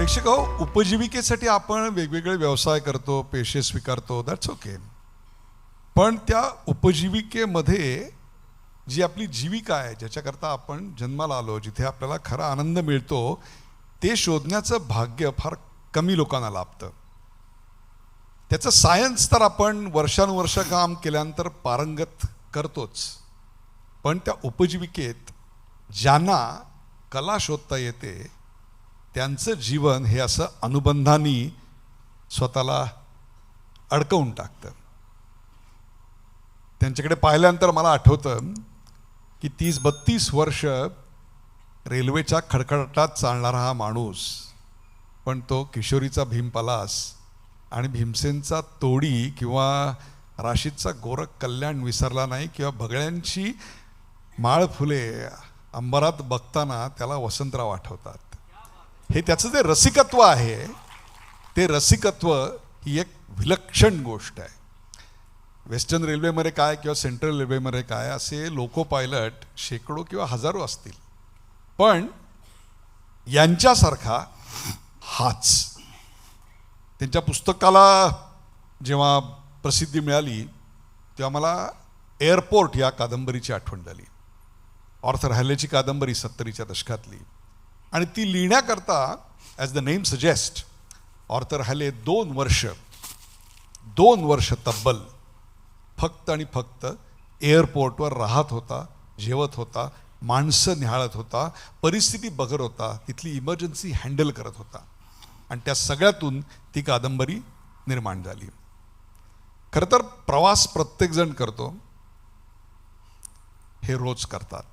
प्रेक्षक हो, उपजीविकेसाठी आपण वेगवेगळे व्यवसाय करतो, पेशे स्वीकारतो, दॅट्स ओके. पण त्या उपजीविकेमध्ये जी आपली जीविका आहे, ज्याच्याकरता आपण जन्माला आलो, जिथे आपल्याला खरा आनंद मिळतो, ते शोधण्याचं भाग्य फार कमी लोकांना लाभतं. त्याचं सायन्स तर आपण वर्षानुवर्ष काम केल्यानंतर पारंगत करतोच, पण त्या उपजीविकेत ज्यांना कला शोधता येते त्यांचं जीवन हे असं अनुबंधांनी स्वतःला अडकवून टाकतं. त्यांच्याकडे पाहिल्यानंतर मला आठवतं की 30-32 वर्ष रेल्वेच्या खडखडाटात चालणारा हा माणूस, पण तो किशोरीचा भीम पलास आणि भीमसेनचा तोडी किंवा राशीदचा गोरख कल्याण विसरला नाही, किंवा बगळ्यांची माळ फुले अंबरात बघताना त्याला वसंतराव आठवतात. हे त्याचं जे रसिकत्व आहे, ते रसिकत्व ही एक विलक्षण गोष्ट आहे. वेस्टर्न रेल्वेमध्ये काय किंवा सेंट्रल रेल्वेमध्ये काय, असे लोको पायलट शेकडो किंवा हजारो असतील, पण यांच्यासारखा हाच. त्यांच्या पुस्तकाला जेव्हा प्रसिद्धी मिळाली तेव्हा मला एअरपोर्ट या कादंबरीची आठवण झाली. ऑर्थर हॅलेची कादंबरी 70च्या दशकातली, आणि ती लिहिण्याकरता as the name suggest Arthur Hailey 2 वर्ष तब्बल फक्त आणि फक्त एअरपोर्टवर राहत होता, जेवत होता, माणसं निहाळत होता, परिस्थिती बघत होता, तिथली इमर्जन्सी हँडल करत होता, आणि त्या सगळ्यातून ती कादंबरी निर्माण झाली. खरं तर प्रवास प्रत्येकजण करतो, हे रोज करतात,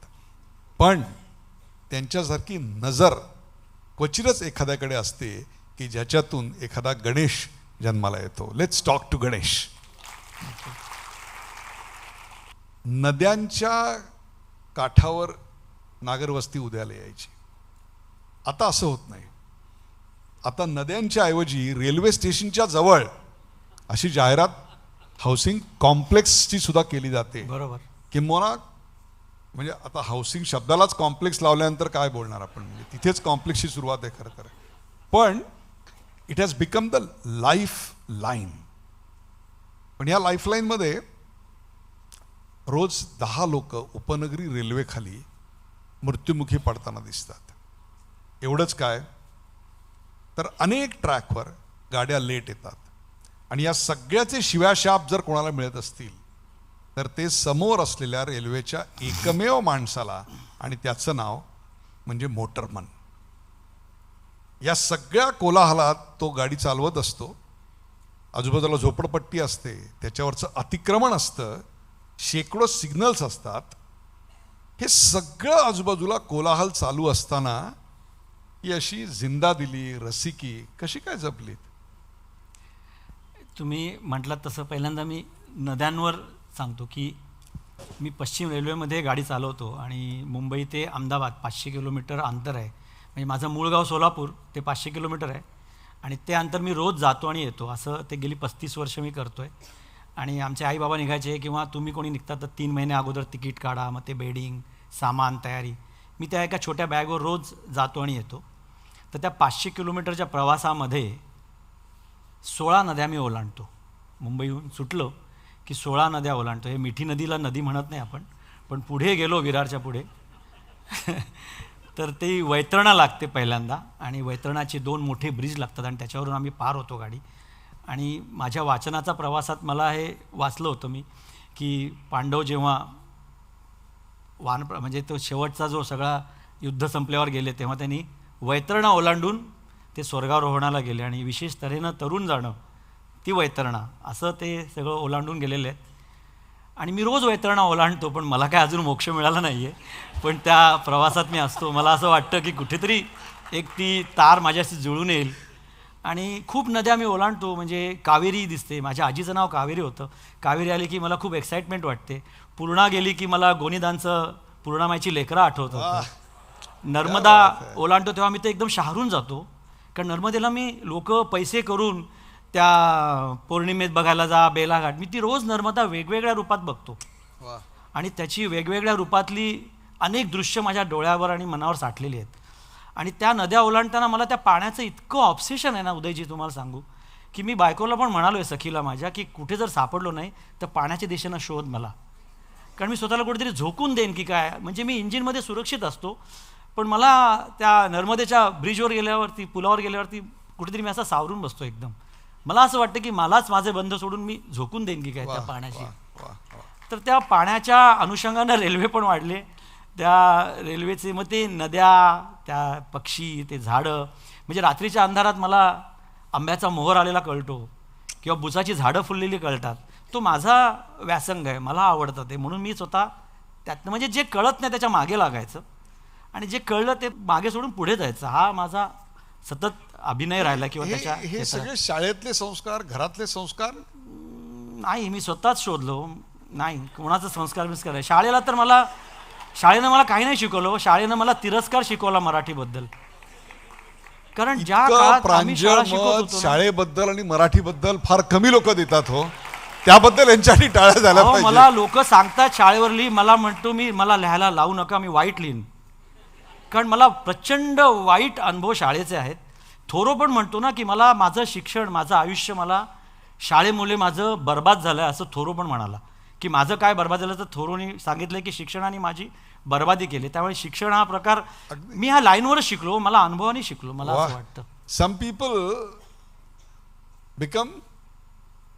पण त्यांच्यासारखी नजर क्वचितच एखाद्याकडे असते की ज्याच्यातून एखादा गणेश जन्माला येतो. Let's talk to Ganesh. नद्यांच्या काठावर नागरवस्ती उद्याला यायची. आता असं होत नाही. आता नद्यांच्या ऐवजी रेल्वे स्टेशनच्या जवळ अशी जाहिरात हाऊसिंग कॉम्प्लेक्सची सुद्धा केली जाते. बरोबर. किंवा म्हणजे आता हाऊसिंग शब्दालाच कॉम्प्लेक्स लावल्यानंतर काय बोलणार आपण, म्हणजे तिथेच कॉम्प्लेक्सची सुरुवात आहे खरं तर. पण it has become the life line. पण या लाईफलाईनमध्ये रोज 10 लोक उपनगरी रेल्वेखाली मृत्युमुखी पडताना दिसतात. एवढंच काय, तर अनेक ट्रॅकवर गाड्या लेट येतात, आणि या सगळ्याचे शिव्याशाप जर कोणाला मिळत असतील तर ते समोर असलेल्या रेल्वेच्या एकमेव माणसाला, आणि त्याचं नाव म्हणजे मोटरमन. या सगळ्या कोलाहलात तो गाडी चालवत असतो. आजूबाजूला झोपडपट्टी असते, त्याच्यावरचं अतिक्रमण असतं, शेकडो सिग्नल्स असतात. हे सगळं आजूबाजूला कोलाहल चालू असताना ही अशी जिंदादिली रसिकी कशी काय जपलीत? तुम्ही म्हटलात तसं पहिल्यांदा मी नद्यांवर सांगतो की मी पश्चिम रेल्वेमध्ये गाडी चालवतो, आणि मुंबई ते अहमदाबाद 500 किलोमीटर अंतर आहे. म्हणजे माझं मूळ गाव सोलापूर, ते 500 किलोमीटर आहे, आणि ते अंतर मी रोज जातो आणि येतो. असं ते गेली 35 वर्ष मी करतो आहे. आणि आमचे आई बाबा निघायचे किंवा तुम्ही कोणी निघता तर 3 महिने अगोदर तिकीट काढा, मग ते बेडिंग, सामान, तयारी. मी त्या एका छोट्या बॅगवर रोज जातो आणि येतो. तर त्या 500 किलोमीटरच्या प्रवासामध्ये 16 नद्या मी ओलांडतो. मुंबईहून सुटलो की 16 नद्या ओलांडतो. हे मिठी नदीला नदी म्हणत नाही आपण, पण पुढे गेलो विरारच्या पुढे तर ती वैतरणा लागते पहिल्यांदा, आणि वैतरणाचे 2 मोठे ब्रिज लागतात, आणि त्याच्यावरून आम्ही पार होतो गाडी. आणि माझ्या वाचनाचा प्रवासात मला हे वाचलं होतं मी की पांडव जेव्हा म्हणजे तो शेवटचा जो सगळा युद्ध संपल्यावर गेले तेव्हा त्यांनी वैतरणा ओलांडून ते स्वर्गारोहणाला गेले, आणि विशेष तऱ्हेनं तरुण जाणं ती वैतरणा, असं ते सगळं ओलांडून गेलेले आहेत. आणि मी रोज वैतरणा ओलांडतो, पण मला काय अजून मोक्ष मिळाला नाही आहे. पण त्या प्रवासात मी असतो, मला असं वाटतं की कुठेतरी एक ती तार माझ्याशी जुळून येईल. आणि खूप नद्या मी ओलांडतो. म्हणजे कावेरी दिसते, माझ्या आजीचं नाव कावेरी होतं. कावेरी आली की मला खूप एक्साइटमेंट वाटते. पूर्णा गेली की मला गोनीदांचं पूर्णामाईची लेकरं आठवत होतं. नर्मदा ओलांडतो तेव्हा मी ते एकदम शहारून जातो, कारण नर्मदेला मी लोक पैसे करून त्या पौर्णिमेत बघायला जा, बेलाघाट, मी ती रोज नर्मदा वेगवेगळ्या रूपात बघतो. आणि त्याची वेगवेगळ्या रूपातली अनेक दृश्य माझ्या डोळ्यावर आणि मनावर साठलेली आहेत. आणि त्या नद्या ओलांडताना मला त्या पाण्याचं इतकं ऑब्सेशन आहे ना उदयजी, तुम्हाला सांगू की मी बायकोला पण म्हणालो आहे, सखीला माझ्या, की कुठे जर सापडलो नाही तर पाण्याच्या दिशेनं शोध मला, कारण मी स्वतःला कुठेतरी झोकून देईन की काय. म्हणजे मी इंजिनमध्ये सुरक्षित असतो, पण मला त्या नर्मदेच्या ब्रिजवर गेल्यावरती, पुलावर गेल्यावरती कुठेतरी मी असा सावरून बसतो एकदम. मला असं वाटतं की मलाच माझे बंध सोडून मी झोकून देईन की काय त्या पाण्याशी. तर त्या पाण्याच्या अनुषंगानं रेल्वे पण वाढले, त्या रेल्वेचे मग ते नद्या, त्या पक्षी, ते झाडं. म्हणजे रात्रीच्या अंधारात मला आंब्याचा मोहर आलेला कळतो किंवा बुचाची झाडं फुललेली कळतात. तो माझा व्यासंग आहे, मला आवडतं ते. म्हणून मी स्वतः त्यातनं म्हणजे जे कळत नाही त्याच्या मागे लागायचं आणि जे कळलं ते मागे सोडून पुढे जायचं, हा माझा सतत अभिनय राहिला. किंवा त्याच्या हे सगळे शाळेतले संस्कार, घरातले संस्कार नाही, मी स्वतःच शोधलो. नाही कोणाचा संस्कार आहे शाळेला, तर शाळेनं मला काही नाही शिकवलं. शाळेनं मला तिरस्कार शिकवला मराठीबद्दल. कारण ज्या काळात आम्ही शाळा शिकत होतो शाळेबद्दल आणि मराठीबद्दल फार कमी लोक देतात. हो, त्याबद्दल यांच्यासाठी टाळ्या झाल्या पाहिजे. मला लोक सांगतात शाळेवर लिही, मला म्हणतो मला लिहायला लावू नका, मी वाईट लिहीन. कारण मला प्रचंड वाईट अनुभव शाळेचे आहेत. थोरो पण म्हणतो ना की मला माझं शिक्षण, माझं आयुष्य, मला शाळेमुळे माझं बर्बाद झालं आहे, असं थोरो पण म्हणाला. की माझं काय बर्बाद झालं, तर थोरोनी सांगितलं की शिक्षणाने माझी बर्बादी केली. त्यामुळे शिक्षण हा प्रकार मी ह्या लाईनवरच शिकलो, मला अनुभवाने शिकलो, मला असं वाटतं. Some people become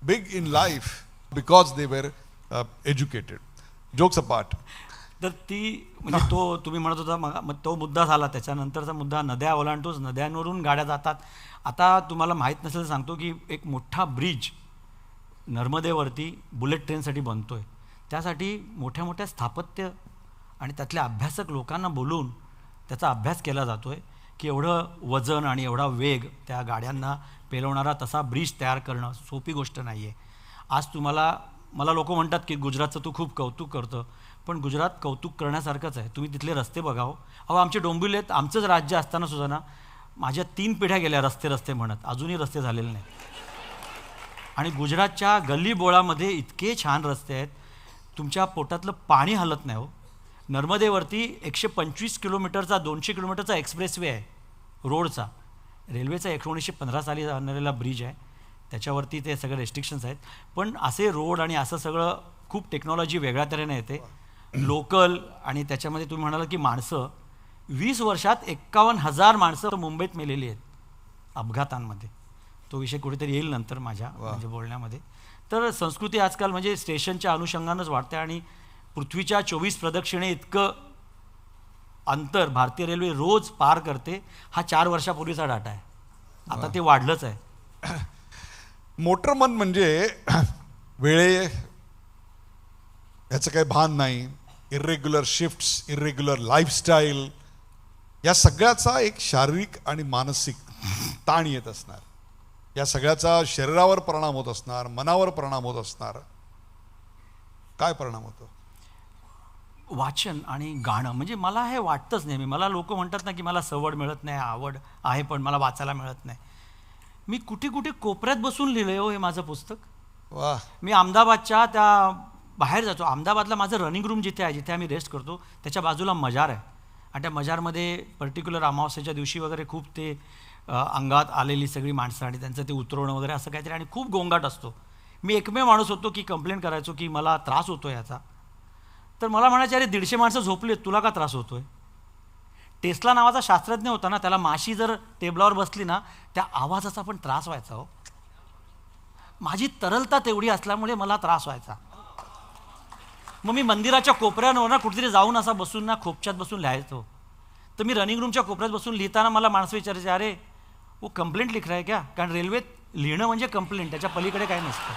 big in life because they were educated. Jokes apart. तर ती म्हणजे तो तुम्ही म्हणत होता मग तो मुद्दा झाला. त्याच्यानंतरचा मुद्दा नद्या ओलांडतोच, नद्यांवरून गाड्या जातात. आता तुम्हाला माहीत नसेल सांगतो की एक मोठा ब्रिज नर्मदेवरती बुलेट ट्रेनसाठी बनतो आहे. त्यासाठी मोठ्या मोठ्या स्थापत्य आणि त्यातल्या अभ्यासक लोकांना बोलून त्याचा अभ्यास केला जातो आहे की एवढं वजन आणि एवढा वेग त्या गाड्यांना पेलवणारा तसा ब्रिज तयार करणं सोपी गोष्ट नाही आहे. आज मला लोक म्हणतात की गुजरातचं तू खूप कौतुक करतं, पण गुजरात कौतुक करण्यासारखंच आहे. तुम्ही तिथले रस्ते बघाव. आमचे डोंबिवलीत आमचंच राज्य असताना सुद्धा ना, माझ्या 3 पिढ्या गेल्या रस्ते म्हणत, अजूनही रस्ते झालेले नाही. आणि गुजरातच्या गल्लीबोळामध्ये इतके छान रस्ते आहेत, तुमच्या पोटातलं पाणी हलत नाही. हो, नर्मदेवरती 125 किलोमीटरचा 200 किलोमीटरचा एक्सप्रेसवे आहे रोडचा. रेल्वेचा 1915 साली आणलेला ब्रिज आहे, त्याच्यावरती ते सगळे रेस्ट्रिक्शन्स आहेत. पण असे रोड आणि असं सगळं खूप टेक्नॉलॉजी वेगळ्या तऱ्हेने येते, लोकल. आणि त्याच्यामध्ये तुम्ही म्हणाला की माणसं, 20 वर्षात 51,000 माणसं मुंबईत मेलेली आहेत अपघातांमध्ये. तो विषय कुठेतरी येईल नंतर माझ्या म्हणजे बोलण्यामध्ये. तर संस्कृती आजकाल म्हणजे स्टेशनच्या अनुषंगानंच वाढते आणि पृथ्वीच्या 24 प्रदक्षिणे इतकं अंतर भारतीय रेल्वे रोज पार करते. हा 4 वर्षापूर्वीचा डाटा आहे, आता ते वाढलंच आहे. मोटरमन म्हणजे वेळे याचं काही भान नाही, इरेग्युलर शिफ्ट्स, इरेग्युलर लाईफस्टाईल, या सगळ्याचा एक शारीरिक आणि मानसिक ताण येत असणार. या सगळ्याचा शरीरावर परिणाम होत असणार, मनावर परिणाम होत असणार. काय परिणाम होतो? वाचन आणि गाणं. म्हणजे मला हे वाटतंच नेहमी, मला लोक म्हणतात ना की मला सवड मिळत नाही, आवड आहे पण मला वाचायला मिळत नाही. मी कुठे कुठे कोपऱ्यात बसून लिहिलंय हो हे माझं पुस्तक. वा. मी अहमदाबादच्या त्या बाहेर जातो. अहमदाबादला माझं रनिंग रूम जिथे आहे, जिथे आम्ही रेस्ट करतो, त्याच्या बाजूला मजार आहे. आणि त्या मजारमध्ये पर्टिक्युलर अमावस्येच्या दिवशी वगैरे खूप ते अंगात आलेली सगळी माणसं आणि त्यांचं ते उतरवणं वगैरे असं काहीतरी, आणि खूप गोंगाट असतो. मी एकमेव माणूस होतो की कंप्लेंट करायचो की मला त्रास होतो याचा. तर मला म्हणायचे, अरे 150 माणसं झोपली आहेत, तुला का त्रास होतोय? टेस्ला नावाचा शास्त्रज्ञ होता ना, त्याला माशी जर टेबलावर बसली ना, त्या आवाजाचा पण त्रास व्हायचा. हो, माझी तरलता तेवढी असल्यामुळे मला त्रास व्हायचा. मग मी मंदिराच्या कोपऱ्यावर ना कुठेतरी जाऊन असा बसून ना खोपच्यात बसून लिहायचो. तर मी रनिंग रूमच्या कोपऱ्यात बसून लिहिताना मला माणसं विचारायचे, अरे वो कंप्लेंट लिख रहा है क्या? कारण रेल्वेत लिहिणं म्हणजे कंप्लेंट, त्याच्या पलीकडे काही नसतं.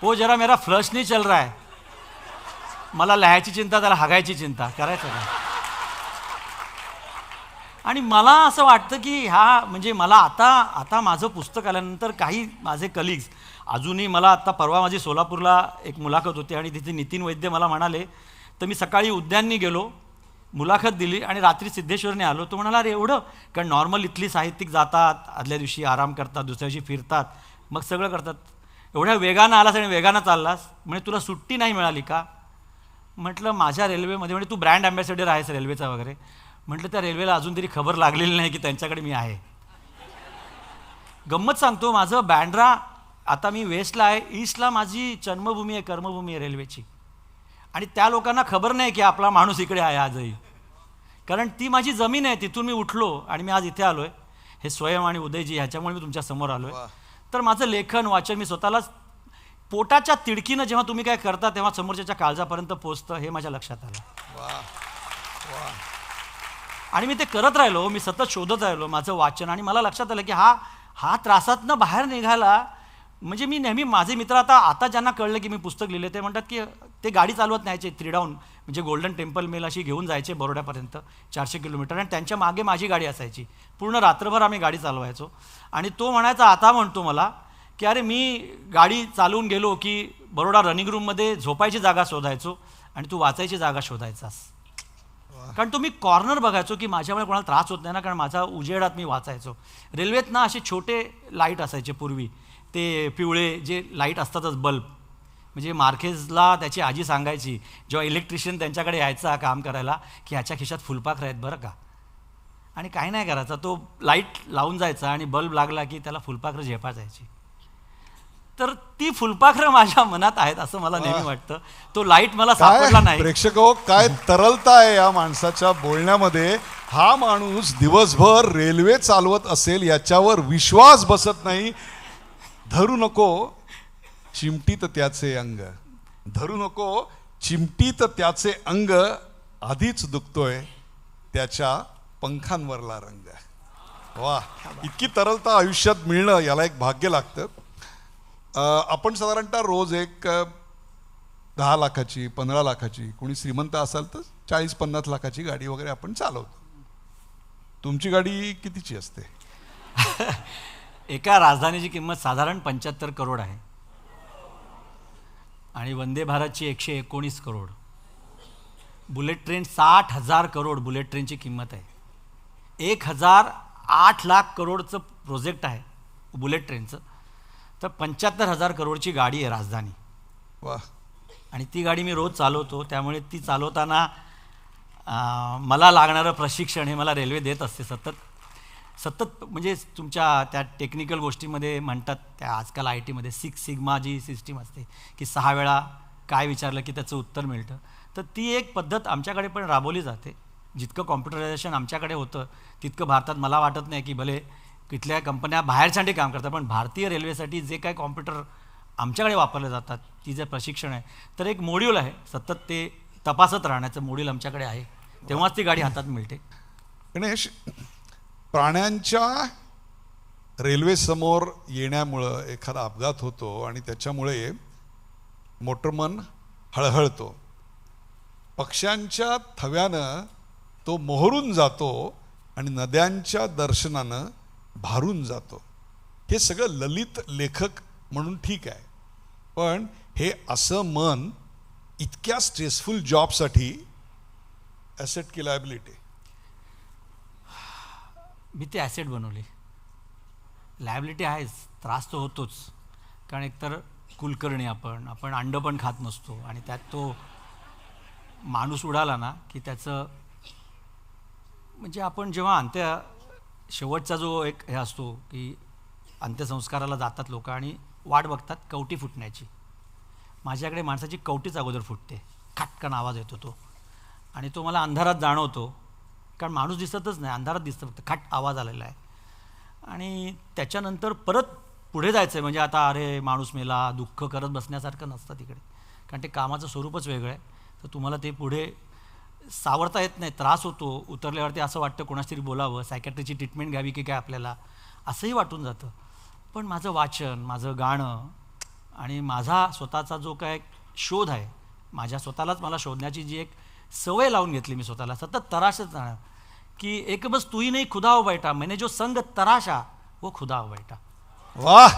वो जरा मेरा फ्लश नहीं चल रहा है, मला लिहायची चिंता, त्याला हागायची चिंता, करायचं काय? आणि मला असं वाटतं की म्हणजे मला आता माझं पुस्तक आल्यानंतर काही माझे कलिग्स अजूनही मला, आता परवा माझी सोलापूरला एक मुलाखत होती आणि तिथे नितीन वैद्य मला म्हणाले, तर मी सकाळी उद्याननी गेलो, मुलाखत दिली आणि रात्री सिद्धेश्वरने आलो. तो म्हणाला, अरे एवढं? कारण नॉर्मल इथली साहित्यिक जातात, आदल्या दिवशी आराम करतात, दुसऱ्या दिवशी फिरतात, मग सगळं करतात. एवढ्या वेगानं आलास आणि वेगानं चाललास, म्हणजे तुला सुट्टी नाही मिळाली का? म्हटलं माझ्या रेल्वेमध्ये, म्हणजे तू ब्रँड अँबॅसेडर आहेस रेल्वेचा वगैरे. म्हटलं त्या रेल्वेला अजून तरी खबर लागलेली नाही की त्यांच्याकडे मी आहे. गंमत सांगतो, माझं बँड्रा, आता मी वेस्टला आहे, ईस्टला माझी जन्मभूमी आहे, कर्मभूमी आहे रेल्वेची. आणि त्या लोकांना खबर नाही की आपला माणूस इकडे आहे आजही, कारण ती माझी जमीन आहे. तिथून मी उठलो आणि मी आज इथे आलो आहे. हे स्वयं आणि उदयजी ह्याच्यामुळे मी तुमच्या समोर आलो आहे. तर माझं लेखन वाचन मी स्वतःलाच पोटाच्या तिडकीनं जेव्हा तुम्ही काय करता तेव्हा समोरच्याच्या काळजापर्यंत पोचतं हे माझ्या लक्षात आलं. आणि मी ते करत राहिलो, मी सतत शोधत राहिलो माझं वाचन. आणि मला लक्षात आलं की हा त्रासातनं बाहेर निघाला. म्हणजे मी नेहमी, माझे मित्र आता ज्यांना कळलं की मी पुस्तक लिहिले ते म्हणतात की ते गाडी चालवत न्यायचे त्रिडाऊन, म्हणजे गोल्डन टेम्पल मेल अशी घेऊन जायचे बरोड्यापर्यंत 400 किलोमीटर, आणि त्यांच्या मागे माझी गाडी असायची. पूर्ण रात्रभर आम्ही गाडी चालवायचो. आणि तो म्हणायचा, आता म्हणतो मला की अरे मी गाडी चालवून गेलो की बरोडा रनिंग रूममध्ये झोपायची जागा शोधायचो आणि तू वाचायची जागा शोधायचास. कारण तो मी कॉर्नर बघायचो की माझ्यामुळे कोणाला त्रास होत नाही ना, कारण माझा उजेडात मी वाचायचो. रेल्वेत ना असे छोटे लाईट असायचे पूर्वी, ते पिवळे जे लाईट असतातच बल्ब. म्हणजे मार्केजला त्याची आजी सांगायची जेव्हा इलेक्ट्रिशियन त्यांच्याकडे यायचा काम करायला की ह्याच्या खिशात फुलपाखरं आहेत बरं का. आणि काही नाही करायचा, तो लाईट लावून जायचा आणि बल्ब लागला की त्याला फुलपाखरं झेपा जायची. तर ती फुलपाखरं माझ्या मनात आहेत असं मला नेहमी वाटतं. तो लाईट मला सापडला नाही. प्रेक्षक हो, काय तरलता आहे या माणसाच्या बोलण्यामध्ये. हा माणूस दिवसभर रेल्वे चालवत असेल याच्यावर विश्वास बसत नाही. धरू नको चिमटीत त्याचे अंग, धरू नको चिमटीत त्याचे अंग, आधीच दुखतोय त्याच्या पंखांवरला रंग. वा, इतकी तरलता आयुष्यात मिळणं याला एक भाग्य लागतं. आपण साधारणतः रोज एक 10 लाखाची 15 लाखाची, कोणी श्रीमंत असाल तर 40-50 लाखाची गाडी वगैरे आपण चालवतो. तुमची गाडी कितीची असते? एका राजधानीची किंमत साधारण 75 करोड आहे आणि वंदे भारतची 119 crore. Bullet train 60,000 crore bullet ट्रेनची किंमत आहे. 1,08 लाख करोडचं प्रोजेक्ट आहे बुलेट ट्रेनचं. तर 75,000 करोडची गाडी आहे राजधानी. वा. आणि ती गाडी मी रोज चालवतो. त्यामुळे ती चालवताना मला लागणारं प्रशिक्षण हे मला रेल्वे देत असते सतत. म्हणजे तुमच्या त्या टेक्निकल गोष्टीमध्ये म्हणतात त्या आजकाल IT मध्ये 6 सिग्मा जी सिस्टीम असते की 6 वेळा काय विचारलं की त्याचं उत्तर मिळतं. तर ती एक पद्धत आमच्याकडे पण राबवली जाते. जितकं कॉम्प्युटरायझेशन आमच्याकडे होतं तितकं भारतात मला वाटत नाही की भले कुठल्या कंपन्या बाहेरसाठी काम करतात, पण भारतीय रेल्वेसाठी जे काय कॉम्प्युटर आमच्याकडे वापरले जातात ती जे प्रशिक्षण आहे, तर एक मॉड्यूल आहे सतत ते तपासत राहण्याचं मॉड्यूल आमच्याकडे आहे. तेव्हाच ती गाडी हातात मिळते. गणेश, प्राण्यांच्या रेल्वेसमोर येण्यामुळं एखादा अपघात होतो आणि त्याच्यामुळे मोटरमन हळहळतो. पक्ष्यांच्या थव्यानं तो मोहरून जातो आणि नद्यांच्या दर्शनानं भारून जातो. हे सगळं ललित लेखक म्हणून ठीक आहे, पण हे असं मन इतक्या स्ट्रेसफुल जॉबसाठी ॲसेट की लायबिलिटी? मी ती ॲसेट बनवली. लायबिलिटी आहेच, त्रास तो होतोच. कारण एकतर कुलकर्णी आपण अंड पण खात नसतो आणि त्यात तो माणूस उडाला ना की त्याचं, म्हणजे आपण जेव्हा शेवटचा जो एक हे असतो की अंत्यसंस्काराला जातात लोक आणि वाट बघतात कवटी फुटण्याची. माझ्याकडे माणसाची कवटीच अगोदर फुटते, खटकन आवाज येतो तो, आणि तो मला अंधारात जाणवतो. कारण माणूस दिसतच नाही, अंधारात दिसतं फक्त, खट आवाज आलेला आहे. आणि त्याच्यानंतर परत पुढे जायचं आहे. म्हणजे आता अरे माणूस मेला दुःख करत बसण्यासारखं नसतं तिकडे, कारण ते कामाचं स्वरूपच वेगळं आहे. तर तुम्हाला ते पुढे सावरता येत नाही, त्रास होतो. उतरल्यावरती असं वाटतं कोणाशी तरी बोलावं, सायकॅट्रीची ट्रीटमेंट घ्यावी की काय आपल्याला, असंही वाटून जातं. पण माझं वाचन, माझं गाणं आणि माझा स्वतःचा जो काय शोध आहे, माझ्या स्वतःलाच मला शोधण्याची जी एक सवय लावून घेतली मी स्वतःला, सतत तराशत राहणं की एक बस तू ही नाही खुदा हो बैठा, मैंने जो संग तराशा वो खुदा हो बैठा. वाह,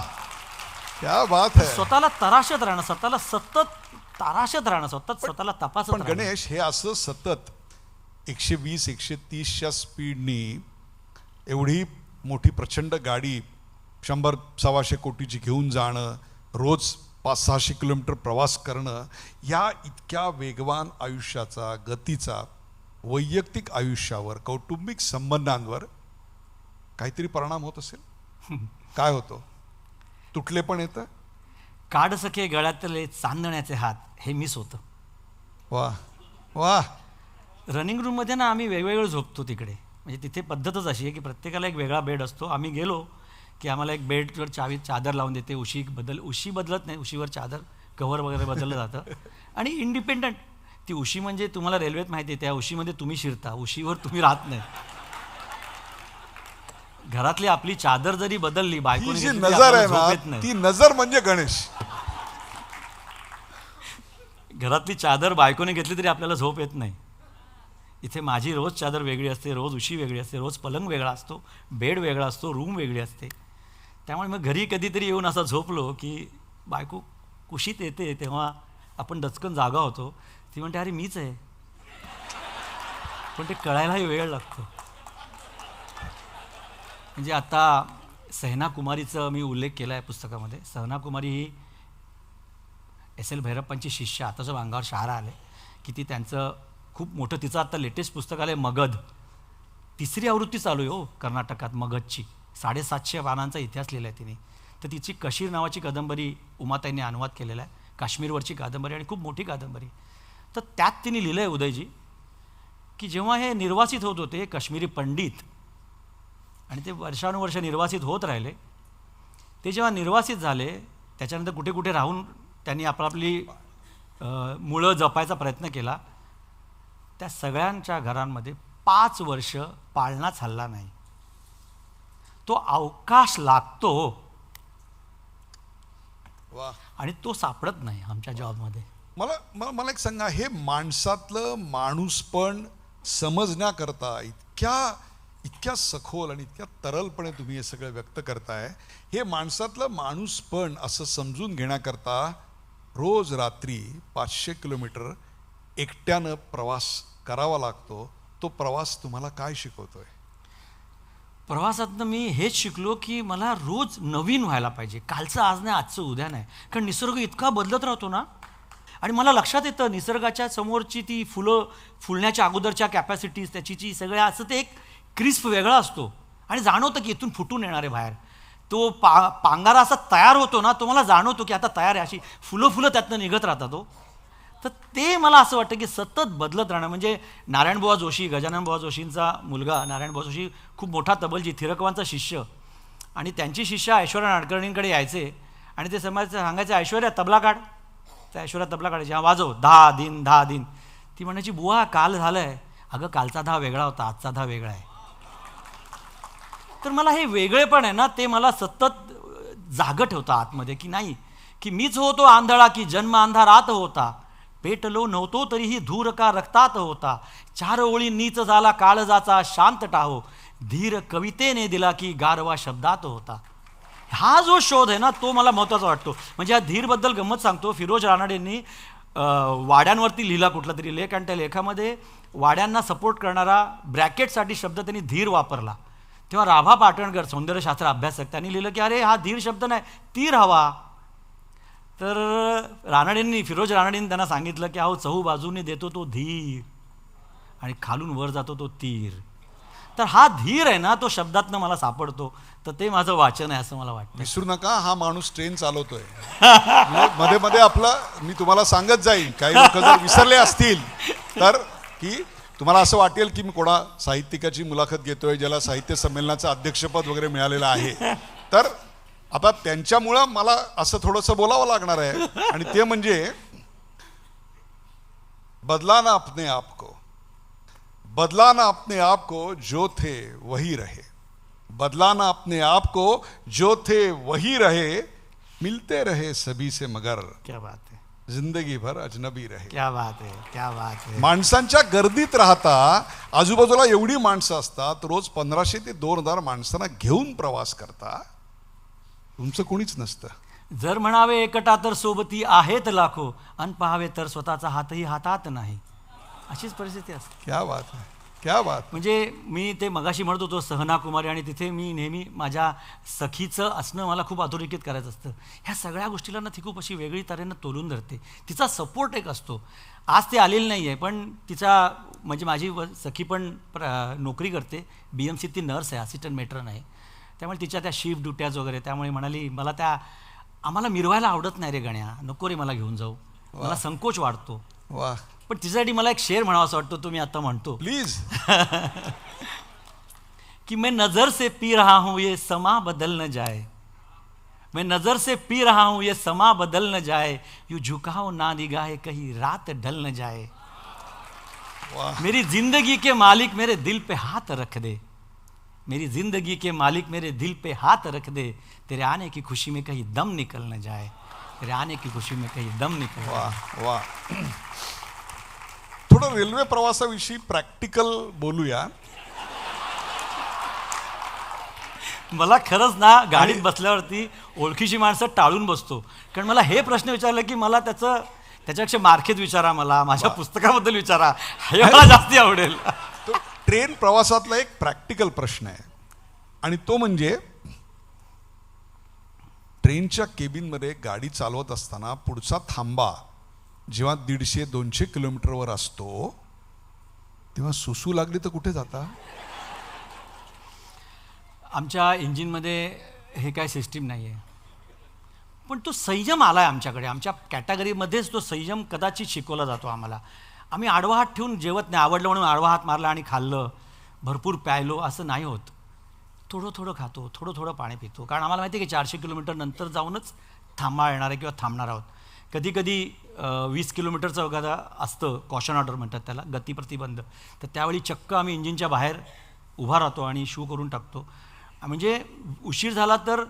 क्या बात है. स्वतःला तराशत राहणं, स्वतःला सतत ताराशत राहणं, स्वतःला तपासत पण राहणं. गणेश, हे असं सतत 120-130च्या स्पीडनी एवढी मोठी प्रचंड गाडी 100-125 कोटीची घेऊन जाणं, रोज 500-600 किलोमीटर प्रवास करणं, या इतक्या वेगवान आयुष्याचा, गतीचा वैयक्तिक आयुष्यावर, कौटुंबिक संबंधांवर काहीतरी परिणाम होत असेल? काय होतं? तुटले पण येतं? काड सखे गळ्यातले चांदण्याचे हात हे मिस होतं. वा वा. रनिंग रूममध्ये ना आम्ही वेगवेगळं झोपतो तिकडे. म्हणजे तिथे पद्धतच अशी आहे की प्रत्येकाला एक वेगळा बेड असतो. आम्ही गेलो की आम्हाला एक बेडवर चादर लावून देते. उशी बदलत नाही, उशीवर चादर कव्हर वगैरे बदललं जातं. आणि इंडिपेंडंट ती उशी म्हणजे तुम्हाला रेल्वेत माहिती आहे, त्या उशीमध्ये तुम्ही शिरता, उशीवर तुम्ही राहत नाही. घरातली आपली चादर जरी बदलली, ही बायकोने जी घेतली तरी नजर आहे आपल्याला झोप येत ना, नाही. ती नजर म्हणजे गणेश. घरातली चादर बायकोने घेतली तरी आपल्याला झोप येत नाही. इथे माझी रोज चादर वेगळी असते, रोज उशी वेगळी असते, रोज पलंग वेगळा असतो, बेड वेगळा असतो, रूम वेगळी असते. त्यामुळे मग घरी कधीतरी येऊन असं झोपलो की बायको कुशीत येते, तेव्हा आपण दचकन जागा होतो. ती म्हणते अरे मीच आहे, पण ते कळायलाही वेळ लागतो. म्हणजे आता सहना कुमारीचा मी उल्लेख केला आहे पुस्तकामध्ये. सहना कुमारी ही S.L. भैरप्पांची शिष्य. आताच्या अंगावर शहारा आले की ती त्यांचं खूप मोठं, तिचं आता लेटेस्ट पुस्तक आलं आहे मगध. 3री आवृत्ती चालू आहे हो कर्नाटकात मगधची. 750 पानांचा इतिहास लिहिला आहे तिने. तर तिची कशीर नावाची कादंबरी उमाताईंनी अनुवाद केलेला आहे, काश्मीरवरची कादंबरी आणि खूप मोठी कादंबरी. तर त्यात तिने लिहिलं आहे उदयजी की जेव्हा हे निर्वासित होत होते काश्मीरी पंडित, आणि ते वर्षानुवर्ष निर्वासित होत राहिले, ते जेव्हा निर्वासित झाले त्याच्यानंतर कुठे कुठे राहून त्यांनी आपली मुळं जपायचा प्रयत्न केला. त्या सगळ्यांच्या घरांमध्ये 5 वर्ष पाळणाच हल्ला नाही. तो अवकाश लागतो वा. आणि तो सापडत नाही आमच्या जॉबमध्ये. मला एक सांगा, हे माणसातलं माणूसपण समजण्याकरता इतक्या सखोल आणि इतक्या तरलपणे तुम्ही हे सगळं व्यक्त करताय. हे माणसातलं माणूसपण असं समजून घेण्याकरता रोज रात्री 500 किलोमीटर एकट्यानं प्रवास करावा लागतो. तो प्रवास तुम्हाला काय शिकवतोय? प्रवासातनं मी हेच शिकलो की मला रोज नवीन व्हायला पाहिजे. कालचं आज नाही, आजचं उद्या नाही. कारण निसर्ग इतका बदलत राहतो ना. आणि मला लक्षात येतं निसर्गाच्या समोरची ती फुलं फुलण्याच्या अगोदरच्या कॅपॅसिटीज, त्याची जी सगळ्या असं ते एक क्रिस्प वेगळा असतो. आणि जाणवतं की इथून फुटून येणार आहे बाहेर. तो पांगारा असा तयार होतो ना, तो मला जाणवतो की आता तयार आहे. अशी फुलं त्यातनं निघत राहतात तो. तर ते मला असं वाटतं की सतत बदलत राहणं. म्हणजे नारायणबुवा जोशी, गजाननबुवा जोशींचा मुलगा नारायणबुवा जोशी खूप मोठा तबलजी, थिरकवांचा शिष्य. आणि त्यांची शिष्य ऐश्वर्या नाडकर्णींकडे यायचे आणि ते सांगायचे ऐश्वर्या तबला काढ. त्या ऐश्वर्या तबला काढायची, हा वाजव, 10 दिन 10 दिन. ती म्हणायची बुवा काल झालं आहे. अगं कालचा 10 वेगळा होता, आजचा 10 वेगळा आहे. तर मला हे वेगळेपण आहे ना, ते मला सतत जागं ठेवतं आतमध्ये की नाही, की मीच होतो आंधळा की जन्म अंधारात होता, पेटलो नव्हतो तरीही धूर का रक्तात होता, 4 ओळी नीच झाला काळजाचा शांत टाहो, धीर कवितेने दिला की गारवा शब्दात होता. हा जो शोध आहे ना, तो मला महत्त्वाचा वाटतो. म्हणजे या धीरबद्दल गंमत सांगतो. फिरोज रानडेंनी वाड्यांवरती लिहिला कुठला तरी लेख, आणि त्या लेखामध्ये वाड्यांना सपोर्ट करणारा ब्रॅकेटसाठी शब्द त्यांनी धीर वापरला. तेव्हा राभा पाटणकर सौंदर्यशास्त्र अभ्यासक त्यांनी लिहिलं की अरे हा धीर शब्द नाही, तीर हवा. तर फिरोज रानडेंनी त्यांना सांगितलं की अहो चहू बाजूने देतो तो धीर आणि खालून वर जातो तो तीर. तर हा धीर आहे ना, तो शब्दातनं मला सापडतो. तर ते माझं वाचन आहे असं मला वाटतं. विसरू नका, हा माणूस ट्रेन चालवतोय. मध्ये मध्ये आपलं मी तुम्हाला सांगत जाईल, काही लोक जर विसरले असतील तर, की तुम्हाला असं वाटेल की मी कोणा साहित्यिकाची मुलाखत घेतोय ज्याला साहित्य संमेलनाचं अध्यक्षपद वगैरे मिळालेलं आहे. तर आता त्यांच्यामुळं मला असं थोडंसं बोलावं लागणार आहे. आणि ते म्हणजे बदलाना अपने आप को, बदलाना अपने आप को, जो थे वही रहे. बदलाना अपने आप को, जो थे वही रहे, मिलते रहे सभी से मगर क्या बात है, जिंदगी भर अजनबी रहे. क्या बात है, क्या बात है. माणसांच्या गर्दीत राहता, आजूबाजूला एवढी माणसं असतात, रोज 1500 ते 2000 माणसांना घेऊन प्रवास करता, तुमचं कोणीच नसतं. जर म्हणावे एकटा तर सोबती आहेत लाखो, अन पाहावे तर स्वतःचा हातही हातात नाही. अशीच परिस्थिती असते. क्या बात आहे. क्या बात. म्हणजे मी ते मगाशी म्हणत होतो सहना कुमारी, आणि तिथे मी नेहमी माझ्या सखीचं असणं मला खूप अधोरेखित करायचं असतं. ह्या सगळ्या गोष्टीला ना ती खूप अशी वेगळी तऱ्हेनं तोलून धरते. तिचा सपोर्ट एक असतो. आज ती आलेली नाही आहे, पण तिचा म्हणजे माझी सखी पण नोकरी करते, BMC ती नर्स आहे, असिस्टंट मेट्रन आहे. त्यामुळे तिच्या त्या शिफ्ट ड्युट्याज वगैरे, त्यामुळे म्हणाली मला आम्हाला मिरवायला आवडत नाही रे गण्या, नको रे मला घेऊन जाऊ, मला संकोच वाढतो. वा. पण तिच्यासाठी मला एक शेर म्हणावा असं वाटतो, तो मी आता म्हणतो. प्लीज. कि मैं नजर से पी रहा हूं ये समा बदल न जाए, मैं नजर से पी रहा हूं ये समा बदल न जाए, यू झुकाओ ना निगाहे कहीं रात ढल न जाए. मेरी जिंदगी के मालिक मेरे दिल पे हाथ रख दे, मेरी जिंदगी के मालिक मेरे दिल पे हाथ रख दे, तेरे आने की खुशी में कहीं दम निकल न जाए, तेरे आने की खुशी में कहीं दम निकल. वा वा. थोडं रेल्वे प्रवासाविषयी प्रॅक्टिकल बोलूया. मला खरंच ना गाडीत बसल्यावरती ओळखीची माणसं टाळून बसतो, कारण मला हे प्रश्न विचारले की मला त्याच्यापेक्षा मार्केट विचारा, मला माझ्या पुस्तकाबद्दल विचारा, हे मला जास्ती आवडेल. तो ट्रेन प्रवासातला एक प्रॅक्टिकल प्रश्न आहे, आणि तो म्हणजे ट्रेनच्या केबिनमध्ये गाडी चालवत असताना पुढचा थांबा जेव्हा 150-200 किलोमीटरवर असतो तेव्हा सुसू लागली तर कुठे जाता? आमच्या इंजिनमध्ये हे काय सिस्टीम नाही आहे, पण तो संयम आला आहे आमच्याकडे. आमच्या कॅटेगरीमध्येच तो संयम कदाचित शिकवला जातो आम्हाला. आम्ही आडवा हात ठेवून जेवत नाही, आवडलं म्हणून आडवा हात मारला आणि खाल्लं, भरपूर प्यायलो असं नाही होत. थोडं थोडं खातो, थोडं थोडं पाणी पितो, कारण आम्हाला माहिती आहे की 400 किलोमीटर नंतर जाऊनच थांबा येणार आहे किंवा थांबणार आहोत. कधी कधी 20 किलोमीटरचं वगैरे असतं, कॉशन ऑर्डर म्हणतात त्याला, गती प्रतिबंध, तर त्यावेळी चक्क आम्ही इंजिनच्या बाहेर उभा राहतो आणि शू करून टाकतो. म्हणजे उशीर झाला तर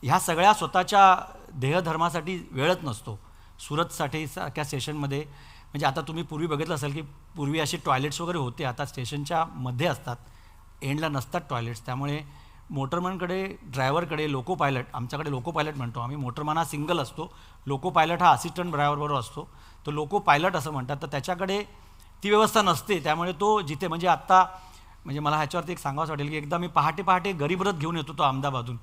ह्या सगळ्या स्वतःच्या देहधर्मासाठी वेळच नसतो. सुरतसाठी सारख्या स्टेशनमध्ये, म्हणजे आता तुम्ही पूर्वी बघितलं असेल की पूर्वी असे टॉयलेट्स वगैरे होते, आता स्टेशनच्या मध्ये असतात, एंडला नसतात टॉयलेट्स. त्यामुळे मोटरमनकडे, ड्रायव्हरकडे, लोको पायलट, आमच्याकडे लोको पायलट म्हणतो आम्ही, मोटरमन हा सिंगल असतो, लोको पायलट हा असिस्टंट ड्रायव्हरबरोबर असतो, तो लोको पायलट असं म्हणतात. तर त्याच्याकडे ती व्यवस्था नसते, त्यामुळे तो जिथे, म्हणजे आत्ता म्हणजे मला ह्याच्यावरती एक सांगावंसं वाटेल की एकदा मी पहाटे गरीब रथ घेऊन येतो तो अहमदाबादून,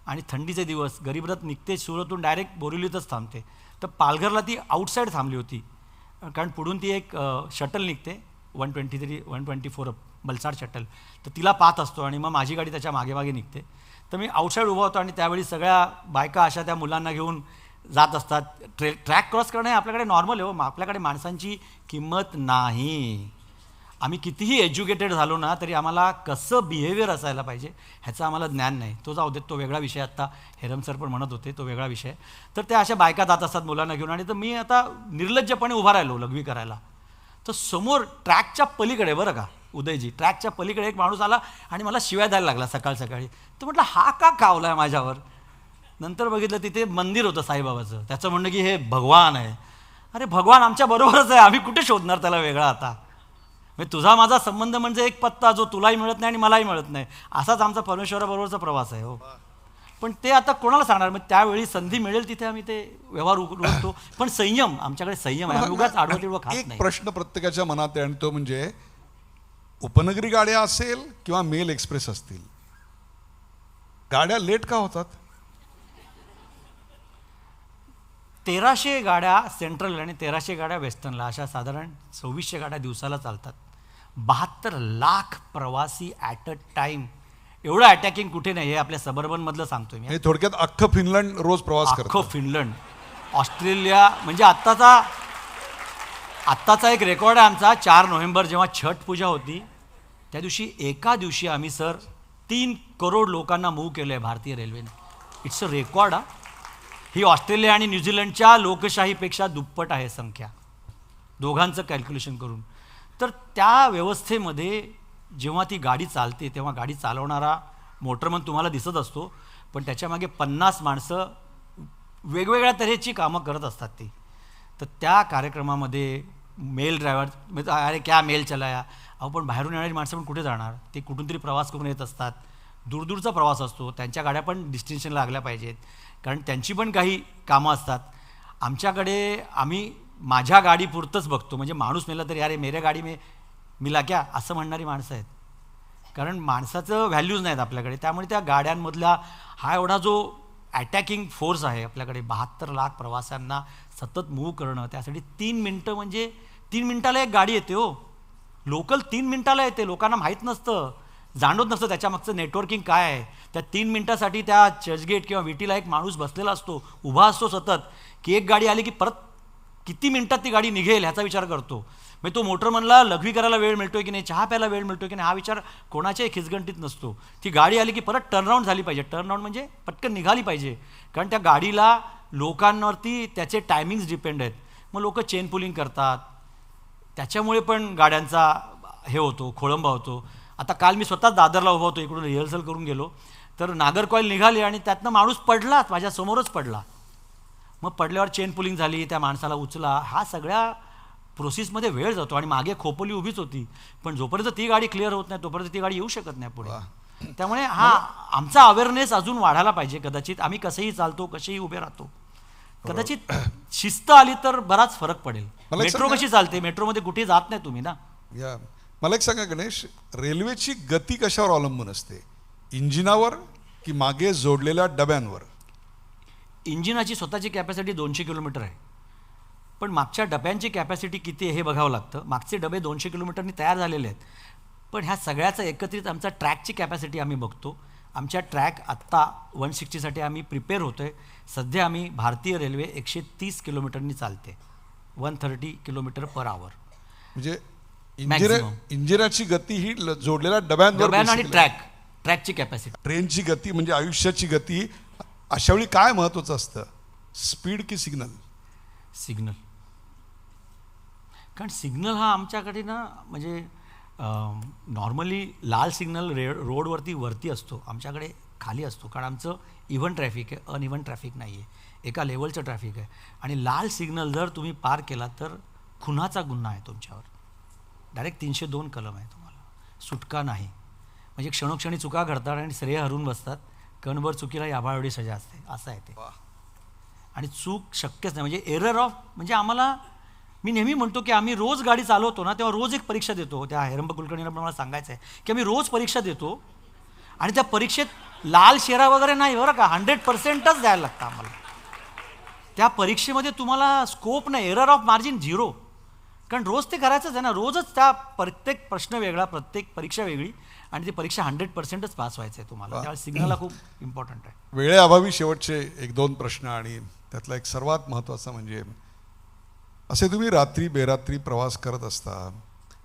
आणि थंडीचे दिवस, गरीब रथ निघते सुरतून डायरेक्ट बोरिवलीतच थांबते. तर पालघरला ती आउटसाईड थांबली होती, कारण पुढून ती एक शटल निघते 124 बलसाड शटल, तर तिला पाहत असतो आणि मग माझी गाडी त्याच्या मागे निघते. तर मी आउटसाईड उभा होतो आणि त्यावेळी सगळ्या बायका अशा त्या मुलांना घेऊन जात असतात. ट्रॅक क्रॉस करणं हे आपल्याकडे नॉर्मल आहे हो, आपल्याकडे माणसांची किंमत नाही. आम्ही कितीही एज्युकेटेड झालो ना तरी आम्हाला कसं बिहेवियर असायला पाहिजे ह्याचं आम्हाला ज्ञान नाही. तो जाऊ देत, तो वेगळा विषय. आत्ता हेरम सर पण म्हणत होते तो वेगळा विषय. तर त्या अशा बायका जात असतात मुलांना घेऊन, आणि तर मी आता निर्लज्जपणे उभा राहिलो लघवी करायला. तर समोर ट्रॅकच्या पलीकडे, बरं का उदयजी, ट्रॅकच्या पलीकडे एक माणूस आला आणि मला शिव्या द्यायला लागला सकाळी. तर म्हटलं हा का कावला आहे माझ्यावर. नंतर बघितलं तिथे मंदिर होतं साईबाबाचं, त्याचं म्हणणं की हे भगवान आहे. अरे भगवान आमच्या बरोबरच आहे, आम्ही कुठे शोधणार त्याला वेगळा आता. म्हणजे तुझा माझा संबंध म्हणजे एक पत्ता जो तुलाही मिळत नाही आणि मलाही मिळत नाही, असाच आमचा परमेश्वराबरोबरचा प्रवास आहे हो. पण ते आता कोणाला सांगणार. मग त्यावेळी संधी मिळेल तिथे आम्ही ते व्यवहार उघडतो, पण संयम, आमच्याकडे संयम आहे, उगाच आडवं तिडवं खात नाही. एक प्रश्न प्रत्येकाच्या मनात आहे, आणि तो म्हणजे उपनगरी गाड्या असेल किंवा मेल एक्सप्रेस असतील, गाड्या लेट का होतात? 1300 गाड्या सेंट्रल आणि 1300 गाड्या वेस्टर्नला, अशा साधारण 2600 गाड्या दिवसाला चालतात. 72 लाख प्रवासी ॲट अ टाइम. एवढं अटॅकिंग कुठे नाही, हे आपल्या सबर्बनमधलं सांगतोय मी. थोडक्यात अख्खं फिनलंड रोज प्रवास करतं. अख्खं फिनलंड, ऑस्ट्रेलिया. म्हणजे आत्ताचा एक रेकॉर्ड आहे आमचा. 4 नोव्हेंबर जेव्हा छठ पूजा होती त्या दिवशी, एका दिवशी आम्ही सर 3 करोड लोकांना मूव्ह केलं आहे भारतीय रेल्वेने. इट्स अ रेकॉर्ड हा. ही ऑस्ट्रेलिया आणि न्यूझीलंडच्या लोकशाहीपेक्षा दुप्पट आहे संख्या, दोघांचं कॅल्क्युलेशन करून. तर त्या व्यवस्थेमध्ये जेव्हा ती गाडी चालते तेव्हा गाडी चालवणारा मोटरमन तुम्हाला दिसत असतो, पण त्याच्यामागे 50 माणसं वेगवेगळ्या तऱ्हेची कामं करत असतात ती. तर त्या कार्यक्रमामध्ये मेल ड्रायव्हर, अरे क्या मेल चलाया, अहो पण बाहेरून येणारी माणसं पण कुठे जाणार, ते कुठून तरी प्रवास करून येत असतात, दूरदूरचा प्रवास असतो, त्यांच्या गाड्या पण डिस्टिंक्शनला लागल्या पाहिजेत, कारण त्यांची पण काही कामं असतात. आमच्याकडे आम्ही माझ्या गाडीपुरतंच बघतो, म्हणजे माणूस मेला तरी अरे मेरे गाडी में मिला क्या असं म्हणणारी माणसं आहेत. कारण माणसाचं व्हॅल्यूज नाहीत आपल्याकडे. त्यामुळे त्या गाड्यांमधला हा एवढा जो अटॅकिंग फोर्स आहे आपल्याकडे, 72 लाख प्रवाशांना सतत मूव्ह करणं, त्यासाठी 3 मिनटं म्हणजे 3 मिनटाला एक गाडी येते हो. लोकल 3 मिनटाला येते. लोकांना माहीत नसतं, जाणवत नसतं त्याच्यामागचं नेटवर्किंग काय आहे. त्या 3 मिनटासाठी त्या चर्चगेट किंवा विटीला एक माणूस बसलेला असतो, उभा असतो सतत, की एक गाडी आली की परत किती मिनिटात ती गाडी निघेल ह्याचा विचार करतो. म्हणजे तो मोटरमनला लघवी करायला वेळ मिळतोय की नाही, चहा प्यायला वेळ मिळतोय की नाही, हा विचार कोणाच्याही खिचगंटीत नसतो. ती गाडी आली की परत टर्नराऊंड झाली पाहिजे. टर्नराऊंड म्हणजे पटकन निघाली पाहिजे. कारण त्या गाडीला लोकांवरती त्याचे टायमिंग्स डिपेंड आहेत. मग लोक चेन पुलिंग करतात, त्याच्यामुळे पण गाड्यांचा हे होतो, खोळंबा होतो. आता काल मी स्वतःच दादरला उभा होतो, इकडून रिहर्सल करून गेलो, तर नागरकॉईल निघाली आणि त्यातनं माणूस पडलाच, माझ्यासमोरच पडला. मग पडल्यावर चेन पुलिंग झाली, त्या माणसाला उचला, हा सगळ्या प्रोसेसमध्ये वेळ जातो. आणि मागे खोपोली उभीच होती, पण जोपर्यंत ती गाडी क्लिअर होत नाही तोपर्यंत ती गाडी येऊ शकत नाही पुढे. त्यामुळे हा आमचा अवेअरनेस अजून वाढायला पाहिजे. कदाचित आम्ही कसंही चालतो, कसेही उभे राहतो, कदाचित शिस्त आली तर बराच फरक पडेल. मेट्रो कशी चालते, मेट्रोमध्ये कुठे जात नाही तुम्ही ना. या मला एक सांगा गणेश, रेल्वेची गती कशावर अवलंबून असते? इंजिनावर की मागे जोडलेल्या डब्यांवर? इंजिनाची स्वतःची कॅपॅसिटी 200 किलोमीटर आहे, पण मागच्या डब्यांची कॅपॅसिटी किती आहे हे बघावं लागतं. मागचे डबे 200 किलोमीटरनी तयार झालेले आहेत, पण ह्या सगळ्याचा एकत्रित आमचा ट्रॅकची कॅपॅसिटी आम्ही बघतो. आमच्या ट्रॅक आत्ता 160साठी आम्ही प्रिपेअर होतो आहे. सध्या आम्ही भारतीय रेल्वे 130 किलोमीटरनी चालते, 130 किलोमीटर पर आवर. म्हणजे इंजिनाची गती ही जोडलेल्या डब्यांवर आणि ट्रॅकची कॅपॅसिटी. ट्रेनची गती म्हणजे आयुष्याची गती. अशा वेळी काय महत्वाचं असतं, स्पीड की सिग्नल? सिग्नल. कारण सिग्नल हा आमच्याकडे ना, म्हणजे नॉर्मली लाल सिग्नल रोडवरती वरती असतो, आमच्याकडे खाली असतो. कारण आमचं इव्हन ट्रॅफिक आहे, अनइव्हन ट्रॅफिक नाही आहे, एका लेवलचं ट्रॅफिक आहे. आणि लाल सिग्नल जर तुम्ही पार केला तर खुनाचा गुन्हा आहे तुमच्यावर. डायरेक्ट 302 कलम आहे, तुम्हाला सुटका नाही. म्हणजे क्षणोक्षणी चुका घडतात आणि श्रेय हरून बसतात. कणभर चुकीला याभाळवडी सजा असते, असं आहे ते. आणि चूक शक्यच नाही. म्हणजे एरर ऑफ, म्हणजे आम्हाला, मी नेहमी म्हणतो की आम्ही रोज गाडी चालवतो ना, तेव्हा रोज एक परीक्षा देतो. त्या हेरंब कुलकर्णीला पण मला सांगायचं आहे की आम्ही रोज परीक्षा देतो, आणि त्या परीक्षेत लाल शेरा वगैरे नाही बरं का, 100%च द्यायला लागतं आम्हाला. त्या परीक्षेमध्ये तुम्हाला स्कोप नाही, एरर ऑफ मार्जिन 0. कारण रोज ते करायचंच आहे ना, रोजच त्या प्रत्येक प्रश्न वेगळा, प्रत्येक परीक्षा वेगळी, आणि ती परीक्षा 100%च पास व्हायचं आहे तुम्हाला. त्यावेळेस सिग्नलला खूप इम्पॉर्टंट आहे. वेळेअभावी शेवटचे 1-2 प्रश्न, आणि त्यातला एक सर्वात महत्त्वाचा म्हणजे, असे तुम्ही रात्री बेरात्री प्रवास करत असता,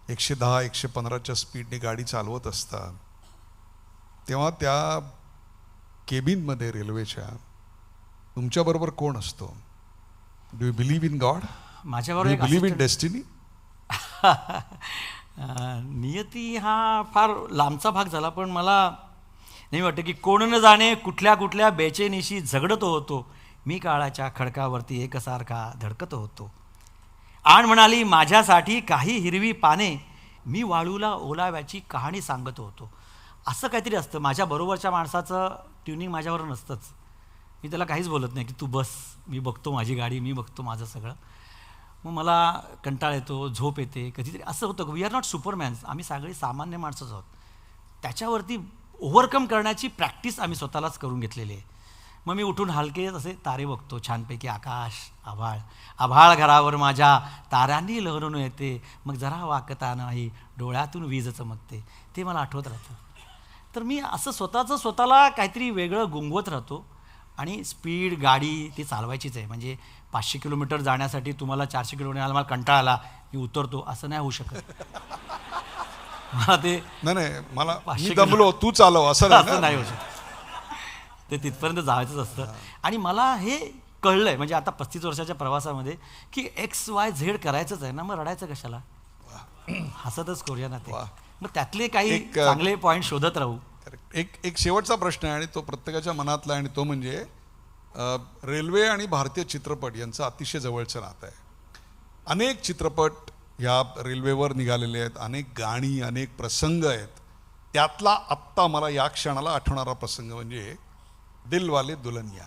110-115च्या स्पीडने गाडी चालवत असता, तेव्हा त्या केबिनमध्ये रेल्वेच्या तुमच्याबरोबर कोण असतो? Do you believe in God? माझ्याबरोबर एक बिलीव्ह इन डेस्टिनी? नियती हा फार लांबचा भाग झाला, पण मला नाही वाटतं की कोण न जाणे कुठल्या कुठल्या बेचैनीशी झगडत होतो मी, काळाच्या खडकावरती एकसारखा धडकत होतो. आण म्हणाली माझ्यासाठी काही हिरवी पाने, मी वाळूला ओलाव्याची कहाणी सांगत होतो. असं काहीतरी असतं. माझ्या बरोबरच्या माणसाचं ट्युनिंग माझ्यावर नसतंच. मी त्याला काहीच बोलत नाही की तू बस, मी बघतो माझी गाडी, मी बघतो माझं सगळं. मग मला कंटाळा येतो, झोप येते कधीतरी. असं होतं. वी आर नॉट सुपरमॅन्स, आम्ही सगळे सामान्य माणसंच आहोत. त्याच्यावरती ओव्हरकम करण्याची प्रॅक्टिस आम्ही स्वतःलाच करून घेतलेली आहे. मग मी उठून हलके असे तारे बघतो, छानपैकी आकाश, आभाळ. आभाळ घरावर माझ्या ताऱ्यांनी लहरून येते, मग जरा वाकता नाही डोळ्यातून वीज चमकते. ते मला आठवत राहतं. तर मी असं स्वतःला काहीतरी वेगळं गुंगवत राहतो. आणि स्पीड गाडी ती चालवायचीच आहे. म्हणजे 500 किलोमीटर जाण्यासाठी तुम्हाला 400 किलोमीटर आला, मला कंटाळा आला, मी उतरतो, असं नाही होऊ शकत. मला ते नाही, मला मी दमलो तू चालव असं नाही होऊ शकत. ते तिथपर्यंत जायचंच असतं. आणि मला हे कळलंय, म्हणजे आता 35 वर्षाच्या प्रवासामध्ये, की XYZ करायचंच आहे ना, मग रडायचं कशाला, हसतच करूया ना ते. मग त्यातले काही चांगले पॉईंट शोधत राहू. एक शेवटचा प्रश्न आहे, आणि तो प्रत्येकाच्या मनातला आहे, आणि तो म्हणजे रेल्वे आणि भारतीय चित्रपट यांचं अतिशय जवळचं नातं आहे. अनेक चित्रपट ह्या रेल्वेवर निघालेले आहेत, अनेक गाणी, अनेक प्रसंग आहेत. त्यातला आत्ता मला या क्षणाला आठवणारा प्रसंग म्हणजे दिलवाले दुल्हनिया.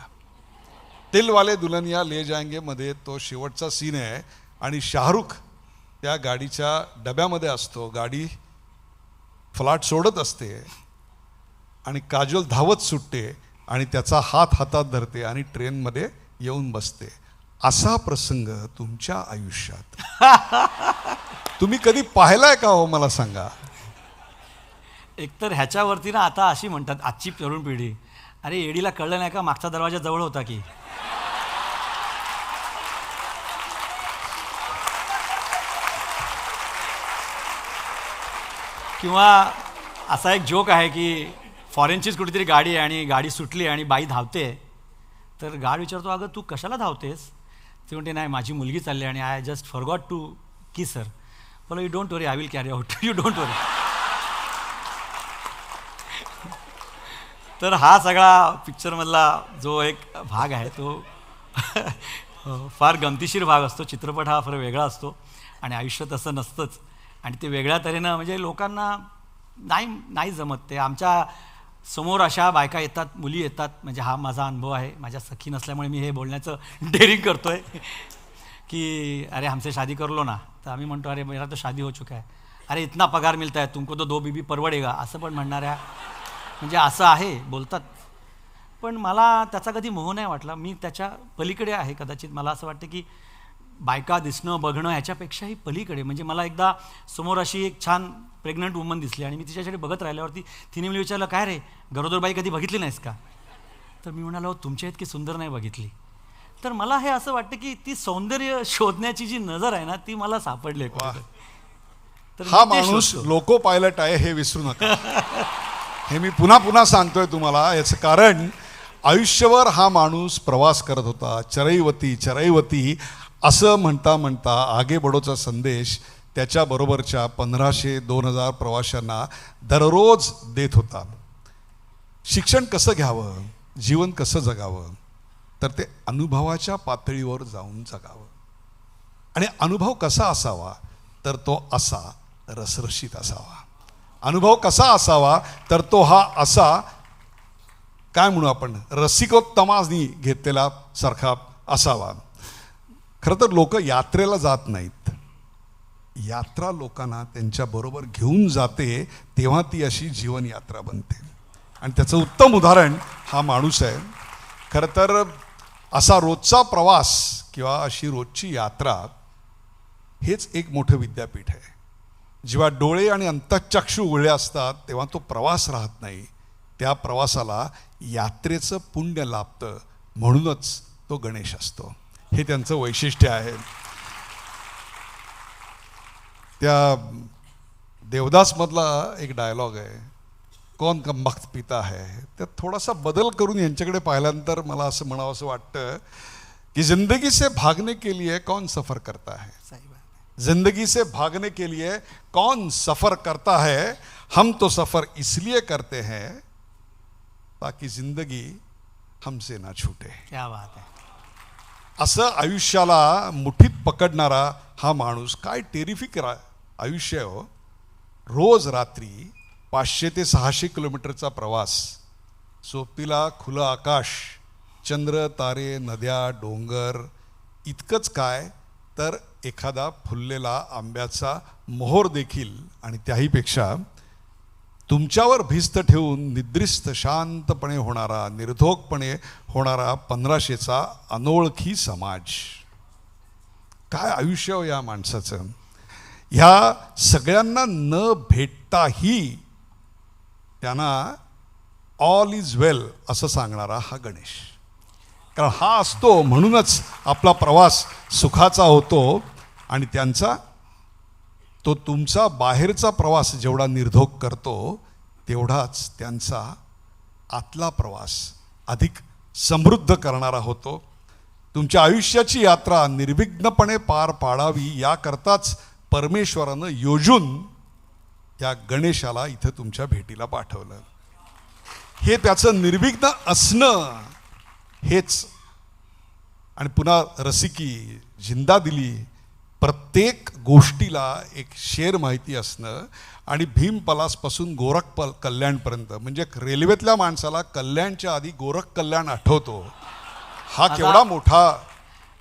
दिलवाले दुल्हनिया ले जाएंगे मध्ये तो शेवटचा सीन आहे, आणि शाहरुख त्या गाडीच्या डब्यामध्ये असतो, गाडी फ्लाट सोडत असते आणि काजोल धावत सुटते आणि त्याचा हात हातात धरते आणि ट्रेनमध्ये येऊन बसते. असा प्रसंग तुमच्या आयुष्यात तुम्ही कधी पाहिलाय का हो, मला सांगा. एकतर ह्याच्यावरती ना आता अशी म्हणतात आजची तरुण पिढी, अरे एडीला कळलं नाही का मागचा दरवाजा जवळ होता की. किंवा असा एक जोक आहे की फॉरेनचीच कुठेतरी गाडी आहे आणि गाडी सुटली आणि बाई धावते, तर गार्ड विचारतो अगं तू कशाला धावतेस. ती म्हणते नाही माझी मुलगी चालली आणि I just forgot to kiss her. बोला you don't worry, I will carry out, you don't worry. तर हा सगळा पिक्चरमधला जो एक भाग आहे तो फार गमतीशीर भाग असतो. चित्रपट हा फार वेगळा असतो आणि आयुष्य तसं नसतंच. आणि ते वेगळ्या तऱ्हेनं म्हणजे लोकांना नाही जमत ते. आमच्या समोर अशा बायका येतात, मुली येतात, म्हणजे हा माझा अनुभव आहे, माझ्या सखी नसल्यामुळे मी हे बोलण्याचं डेअरिंग करतो आहे की अरे हमसे शादी कर लो ना. तर आम्ही म्हणतो अरे मेरा तो शादी हो चुका है. अरे इतना पगार मिळता है तुमको तो 2 बीबी परवडेगा, असं पण म्हणणाऱ्या म्हणजे असं आहे बोलतात. पण मला त्याचा कधी मोह नाही वाटला. मी त्याच्या पलीकडे आहे कदाचित. मला असं वाटतं की बायका दिसणं बघणं ह्याच्यापेक्षाही पलीकडे, म्हणजे मला एकदा समोर अशी एक छान प्रेग्नंट वुमन दिसली आणि मी तिच्याकडे बघत राहिल्यावरती तिने मला विचारलं काय रे गरोदर बाई कधी बघितली नाहीस का. तर मी म्हणालो तुमच्या इतकी सुंदर नाही बघितली. तर मला हे असं वाटतं की ती सौंदर्य शोधण्याची जी नजर आहे ना ती मला सापडली. तर हा माणूस लोको पायलट आहे हे विसरू नका. हे मी पुन्हा पुन्हा सांगतोय तुम्हाला. याचं कारण आयुष्यभर हा माणूस प्रवास करत होता. चरैवती चरैवती असं म्हणता म्हणता आगे बढोचा संदेश त्याच्याबरोबरच्या 1500-2000 प्रवाशांना दररोज देत होता. शिक्षण कसं घ्यावं, जीवन कसं जगावं, तर ते अनुभवाच्या पातळीवर जाऊन जगावं. आणि अनुभव कसा असावा, तर तो असा रसरशीत असावा. अनुभव कसा असावा, तर तो हा असा काय म्हणू आपण रसिकोत्तमानी घेतलेला सारखा असावा. खरं तर लोक यात्रेला जात नाहीत, यात्रा लोकांना त्यांच्याबरोबर घेऊन जाते, तेव्हा ती अशी जीवनयात्रा बनते. आणि त्याचं उत्तम उदाहरण हा माणूस आहे. खरं तर असा रोजचा प्रवास किंवा अशी रोजची यात्रा हेच एक मोठं विद्यापीठ आहे. जेव्हा डोळे आणि अंतःचक्षु उघडे असतात तेव्हा तो प्रवास राहत नाही, त्या प्रवासाला यात्रेचं पुण्य लाभतं. म्हणूनच तो गणेश असतो. हे त्यांचं वैशिष्ट्य आहे. त्या देवदासमधला एक डायलॉग आहे, कौन कम वक्त पिता है. त्यात थोडासा बदल करून यांच्याकडे पाहिल्यानंतर मला असं म्हणावं असं वाटतं की जिंदगी से भागने के लिए कौन सफर करता है. जिंदगी से भागने के लिए कौन सफर करता है. हम तो सफर इसलिए करते हैं ताकि जिंदगी हमसे ना छूटे. क्या बात आहे. असं आयुष्याला मुठीत पकडणारा हा माणूस. काय टेरिफिक आयुष्य आहे हो. रोज रात्री 500 ते 600 किलोमीटरचा प्रवास, सोबतीला खुलं आकाश, चंद्र तारे नद्या डोंगर. इतकंच काय तर एखादा फुललेला आंब्याचा मोहोर देखील. आणि त्याहीपेक्षा तुमच्यावर भिस्त ठेवून निद्रिस्त शांतपणे होणारा निर्धोकपणे होणारा 1500चा अनोळखी समाज. काय आयुष्य हो या माणसाचं. ह्या सगळ्यांना न भेटताही त्यांना ऑल इज वेल असं सांगणारा हा गणेश. कारण हा असतो म्हणूनच आपला प्रवास सुखाचा होतो. आणि त्यांचा तो तुमचा बाहेरचा प्रवास जेवढा निर्धोक करतो तेवढाच त्यांचा आतला प्रवास अधिक समृद्ध करणारा होतो. तुमच्या आयुष्याची यात्रा निर्विघ्नपणे पार पाडावी याकरताच परमेश्वरानं योजून या गणेशाला इथं तुमच्या भेटीला पाठवलं. हे त्याचं निर्विघ्न असणं हेच. आणि पुन्हा रसिकी जिंदा दिली, प्रत्येक गोष्टीला एक शेर माहिती असणं. आणि भीम पलासपासून गोरख कल्याणपर्यंत, म्हणजे रेल्वेतल्या माणसाला कल्याणच्या आधी गोरख कल्याण आठवतो. हा केवढा मोठा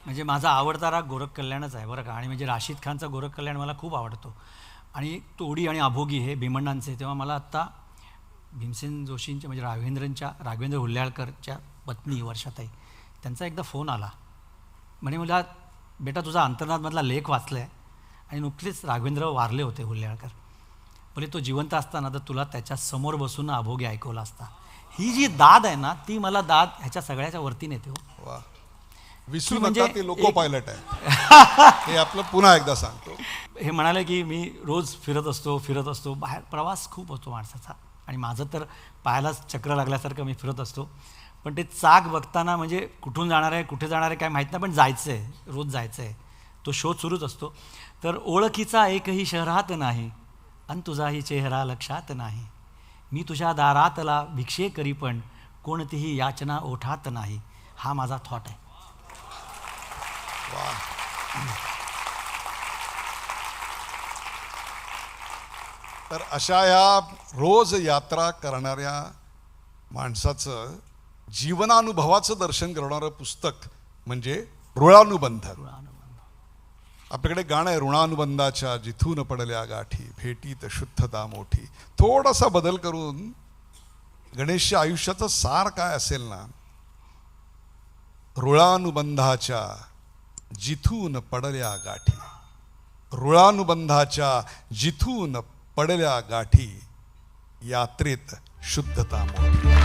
म्हणजे माझा आवडता राग गोरख कल्याणच आहे बरं का. आणि म्हणजे राशीद खानचा गोरख कल्याण मला खूप आवडतो. आणि तोडी आणि अभोगी हे भीमण्णांचे. तेव्हा मला आत्ता भीमसेन जोशींच्या म्हणजे राघवेंद्र हुल्ल्याळकरच्या पत्नी वर्षाताई त्यांचा एकदा फोन आला. म्हणे मला बेटा तुझा अंतर्नादमधला लेख वाचला आहे आणि नुकतेच राघवेंद्र वारले होते हुल्ल्याळकर. म्हणजे तो जिवंत असताना तर तुला त्याच्या समोर बसून अभोगी ऐकवला असता. ही जी दाद आहे ना ती मला दाद ह्याच्या सगळ्याच्या वरती नेते हो. वा, विसरू म्हणजे नका ते लोको पायलट आहे. हे आपलं पुन्हा एकदा सांगतो. हे म्हणाले की मी रोज फिरत असतो बाहेर. प्रवास खूप होतो माणसाचा आणि माझं तर पायालाच चक्र लागल्यासारखं मी फिरत असतो. पण ते चाक बघताना म्हणजे कुठून जाणार आहे कुठे जाणार आहे काय माहीत नाही, पण जायचं आहे, रोज जायचं आहे. तो शोध सुरूच असतो. तर ओळखीचा एकही शहरात नाही अन तुझाही चेहरा लक्षात नाही. मी तुझ्या दारातला भिक्षे करी पण कोणतीही याचना ओठात नाही. हा माझा थॉट आहे. तर अशा या रोज यात्रा करणाऱ्या माणसाचं जीवनानुभवाचं दर्शन करणारं पुस्तक म्हणजे ऋणानुबंध. आपल्याकडे गाणं आहे, ऋणानुबंधाच्या जिथून पडल्या गाठी भेटीत शुद्धता मोठी. थोडासा बदल करून गणेशच्या आयुष्याचं सार काय असेल ना, ऋणानुबंधाच्या जिथून पडल्या गाठी, ऋणानुबंधाच्या जिथून पडल्या गाठी यात्रेत शुद्धता मोठी.